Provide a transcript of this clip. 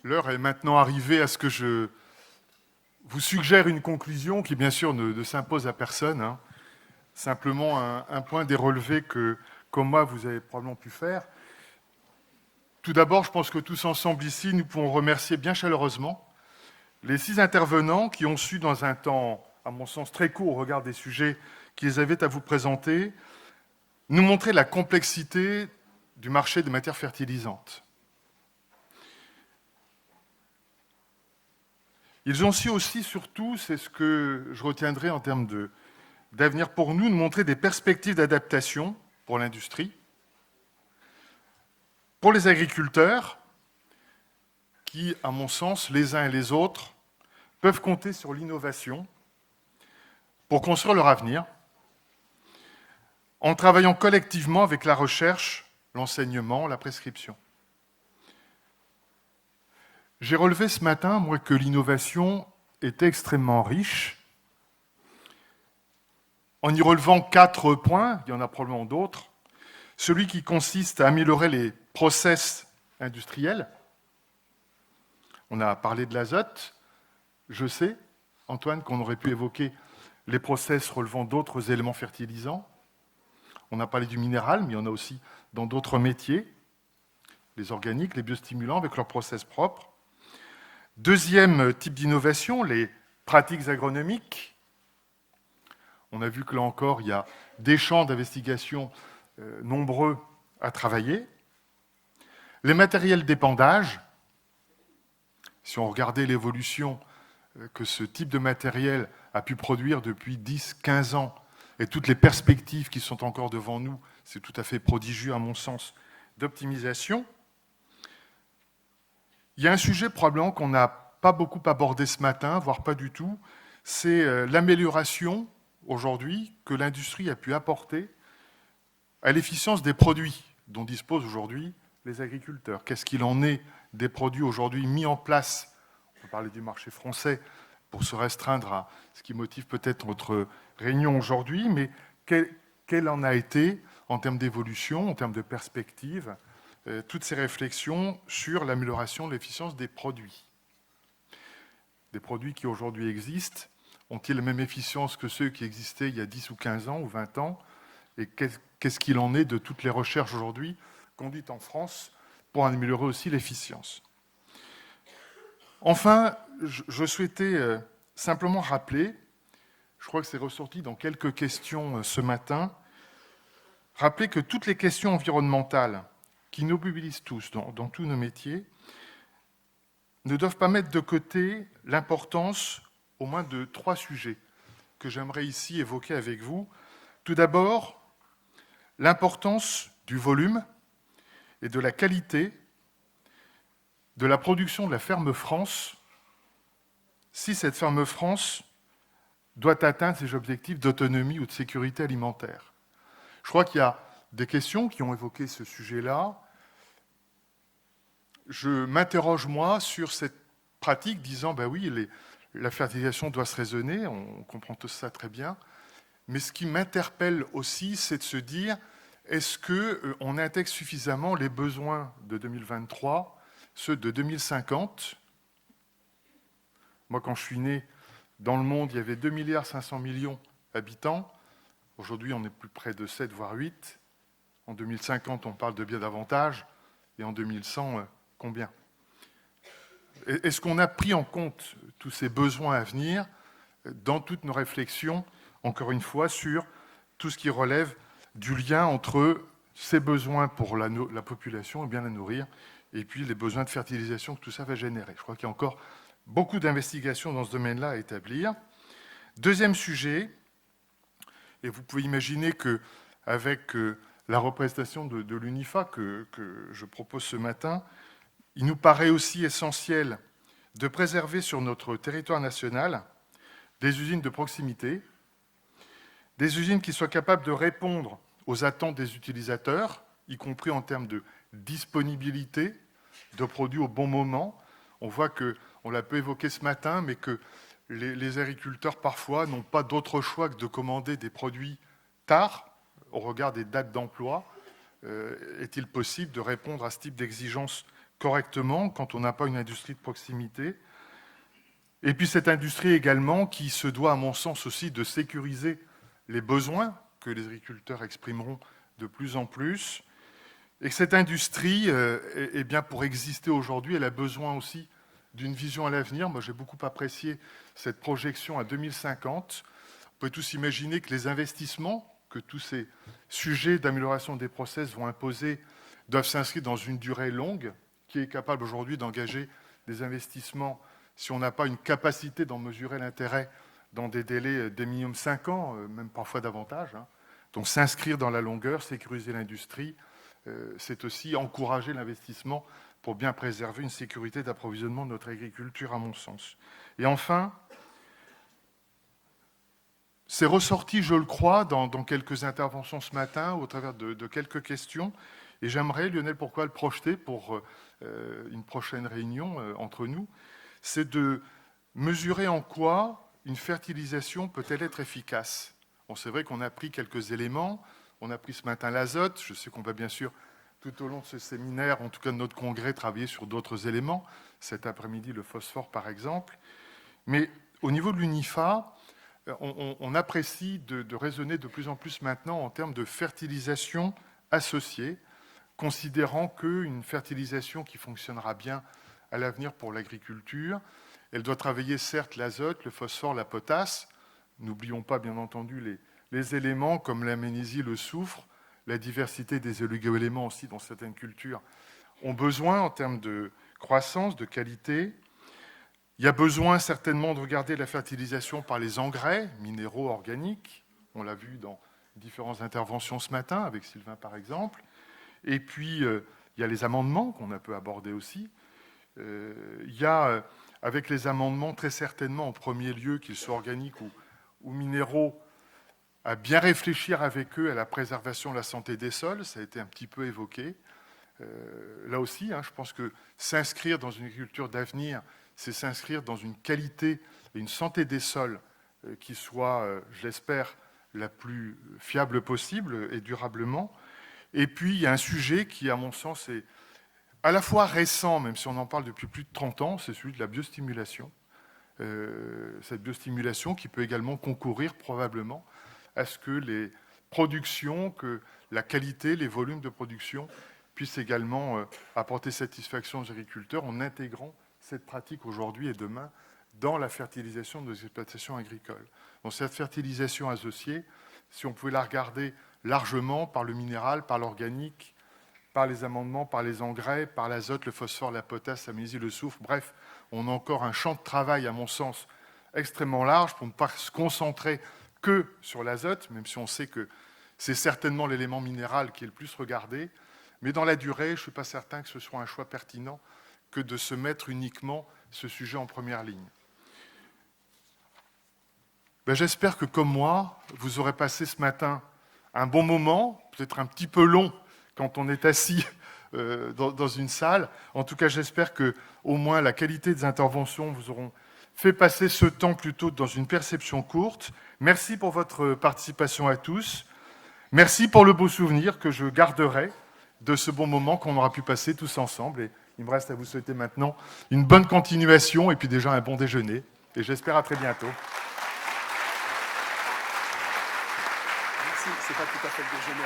L'heure est maintenant arrivée à ce que je vous suggère une conclusion qui, bien sûr, ne s'impose à personne. Hein. Simplement un point des relevés que, comme moi, vous avez probablement pu faire. Tout d'abord, je pense que tous ensemble ici, nous pouvons remercier bien chaleureusement les 6 intervenants qui ont su, dans un temps, à mon sens, très court au regard des sujets qu'ils avaient à vous présenter, nous montrer la complexité du marché des matières fertilisantes. Ils ont su aussi, surtout, c'est ce que je retiendrai en termes d'avenir pour nous, de montrer des perspectives d'adaptation pour l'industrie, pour les agriculteurs, qui, à mon sens, les uns et les autres, peuvent compter sur l'innovation pour construire leur avenir, en travaillant collectivement avec la recherche, l'enseignement, la prescription. J'ai relevé ce matin, moi, que l'innovation était extrêmement riche, en y relevant 4 points, il y en a probablement d'autres. Celui qui consiste à améliorer les process industriels. On a parlé de l'azote. Je sais, Antoine, qu'on aurait pu évoquer les process relevant d'autres éléments fertilisants. On a parlé du minéral, mais il y en a aussi dans d'autres métiers, les organiques, les biostimulants, avec leurs process propres. Deuxième type d'innovation, les pratiques agronomiques. On a vu que là encore, il y a des champs d'investigation nombreux à travailler. Les matériels d'épandage. Si on regardait l'évolution que ce type de matériel a pu produire depuis 10-15 ans et toutes les perspectives qui sont encore devant nous, c'est tout à fait prodigieux à mon sens d'optimisation. Il y a un sujet probablement qu'on n'a pas beaucoup abordé ce matin, voire pas du tout, c'est l'amélioration aujourd'hui que l'industrie a pu apporter à l'efficience des produits dont disposent aujourd'hui les agriculteurs. Qu'est-ce qu'il en est des produits aujourd'hui mis en place? On peut parler du marché français pour se restreindre à ce qui motive peut-être notre réunion aujourd'hui, mais quel en a été en termes d'évolution, en termes de perspective, toutes ces réflexions sur l'amélioration de l'efficience des produits. Des produits qui aujourd'hui existent, ont-ils la même efficience que ceux qui existaient il y a 10 ou 15 ans ou 20 ans? Et qu'est-ce qu'il en est de toutes les recherches aujourd'hui conduites en France pour en améliorer aussi l'efficience? Enfin, je souhaitais simplement rappeler, je crois que c'est ressorti dans quelques questions ce matin, rappeler que toutes les questions environnementales qui nous mobilisent tous dans tous nos métiers ne doivent pas mettre de côté l'importance au moins de 3 sujets que j'aimerais ici évoquer avec vous. Tout d'abord, l'importance du volume et de la qualité de la production de la ferme France, si cette ferme France doit atteindre ses objectifs d'autonomie ou de sécurité alimentaire. Je crois qu'il y a des questions qui ont évoqué ce sujet-là. Je m'interroge, moi, sur cette pratique, disant, ben oui, la fertilisation doit se raisonner, on comprend tout ça très bien, mais ce qui m'interpelle aussi, c'est de se dire, est-ce qu'on intègre suffisamment les besoins de 2023, ceux de 2050? Moi, quand je suis né, dans le monde, il y avait 2,5 milliards d'habitants. Aujourd'hui, on est plus près de 7, voire 8. En 2050, on parle de bien davantage. Et en 2100, combien? Est-ce qu'on a pris en compte tous ces besoins à venir dans toutes nos réflexions, encore une fois, sur tout ce qui relève du lien entre ces besoins pour la population et bien la nourrir, et puis les besoins de fertilisation que tout ça va générer? Je crois qu'il y a encore beaucoup d'investigations dans ce domaine-là à établir. Deuxième sujet, et vous pouvez imaginer qu'avec la représentation de l'UNIFA que je propose ce matin, il nous paraît aussi essentiel de préserver sur notre territoire national des usines de proximité, des usines qui soient capables de répondre aux attentes des utilisateurs, y compris en termes de disponibilité de produits au bon moment. On voit qu'on l'a peu évoqué ce matin, mais que les agriculteurs, parfois, n'ont pas d'autre choix que de commander des produits tard, au regard des dates d'emploi. Est-il possible de répondre à ce type d'exigence correctement quand on n'a pas une industrie de proximité. Et puis cette industrie également qui se doit, à mon sens aussi, de sécuriser les besoins que les agriculteurs exprimeront de plus en plus. Et que cette industrie, eh bien, pour exister aujourd'hui, elle a besoin aussi d'une vision à l'avenir. Moi, j'ai beaucoup apprécié cette projection à 2050. On peut tous imaginer que les investissements que tous ces sujets d'amélioration des process vont imposer doivent s'inscrire dans une durée longue, qui est capable aujourd'hui d'engager des investissements, si on n'a pas une capacité d'en mesurer l'intérêt, dans des délais des minimum 5 ans, même parfois davantage. Donc s'inscrire dans la longueur, sécuriser l'industrie, c'est aussi encourager l'investissement pour bien préserver une sécurité d'approvisionnement de notre agriculture, à mon sens. Et enfin, c'est ressorti, je le crois, dans quelques interventions ce matin, au travers de quelques questions, et j'aimerais, Lionel, pourquoi le projeter pour une prochaine réunion entre nous, c'est de mesurer en quoi une fertilisation peut-elle être efficace. Bon, c'est vrai qu'on a pris quelques éléments, on a pris ce matin l'azote, je sais qu'on va bien sûr, tout au long de ce séminaire, en tout cas de notre congrès, travailler sur d'autres éléments, cet après-midi le phosphore par exemple, mais au niveau de l'UNIFA, on apprécie de raisonner de plus en plus maintenant en termes de fertilisation associée, considérant qu'une fertilisation qui fonctionnera bien à l'avenir pour l'agriculture, elle doit travailler certes l'azote, le phosphore, la potasse. N'oublions pas bien entendu les éléments comme la magnésie, le soufre, la diversité des oligo-éléments aussi dans certaines cultures ont besoin en termes de croissance, de qualité. Il y a besoin certainement de regarder la fertilisation par les engrais minéraux organiques. On l'a vu dans différentes interventions ce matin, avec Sylvain par exemple. Et puis, il y a les amendements qu'on a peu abordés aussi. Il y a, avec les amendements, très certainement, en premier lieu, qu'ils soient organiques ou minéraux, à bien réfléchir avec eux à la préservation de la santé des sols. Ça a été un petit peu évoqué. Là aussi, je pense que s'inscrire dans une agriculture d'avenir, c'est s'inscrire dans une qualité et une santé des sols qui soit, j'espère, la plus fiable possible et durablement. Et puis, il y a un sujet qui, à mon sens, est à la fois récent, même si on en parle depuis plus de 30 ans, c'est celui de la biostimulation. Cette biostimulation qui peut également concourir probablement à ce que les productions, que la qualité, les volumes de production puissent également apporter satisfaction aux agriculteurs en intégrant cette pratique aujourd'hui et demain dans la fertilisation de nos exploitations agricoles. Donc cette fertilisation associée, si on pouvait la regarder largement par le minéral, par l'organique, par les amendements, par les engrais, par l'azote, le phosphore, la potasse, la magnésie, le soufre. Bref, on a encore un champ de travail, à mon sens, extrêmement large pour ne pas se concentrer que sur l'azote, même si on sait que c'est certainement l'élément minéral qui est le plus regardé. Mais dans la durée, je ne suis pas certain que ce soit un choix pertinent que de se mettre uniquement ce sujet en première ligne. J'espère que, comme moi, vous aurez passé ce matin un bon moment, peut-être un petit peu long quand on est assis dans une salle. En tout cas, j'espère que, au moins, la qualité des interventions vous auront fait passer ce temps plutôt dans une perception courte. Merci pour votre participation à tous. Merci pour le beau souvenir que je garderai de ce bon moment qu'on aura pu passer tous ensemble. Et il me reste à vous souhaiter maintenant une bonne continuation et puis déjà un bon déjeuner. Et j'espère à très bientôt. Merci, c'est pas tout à fait le déjeuner.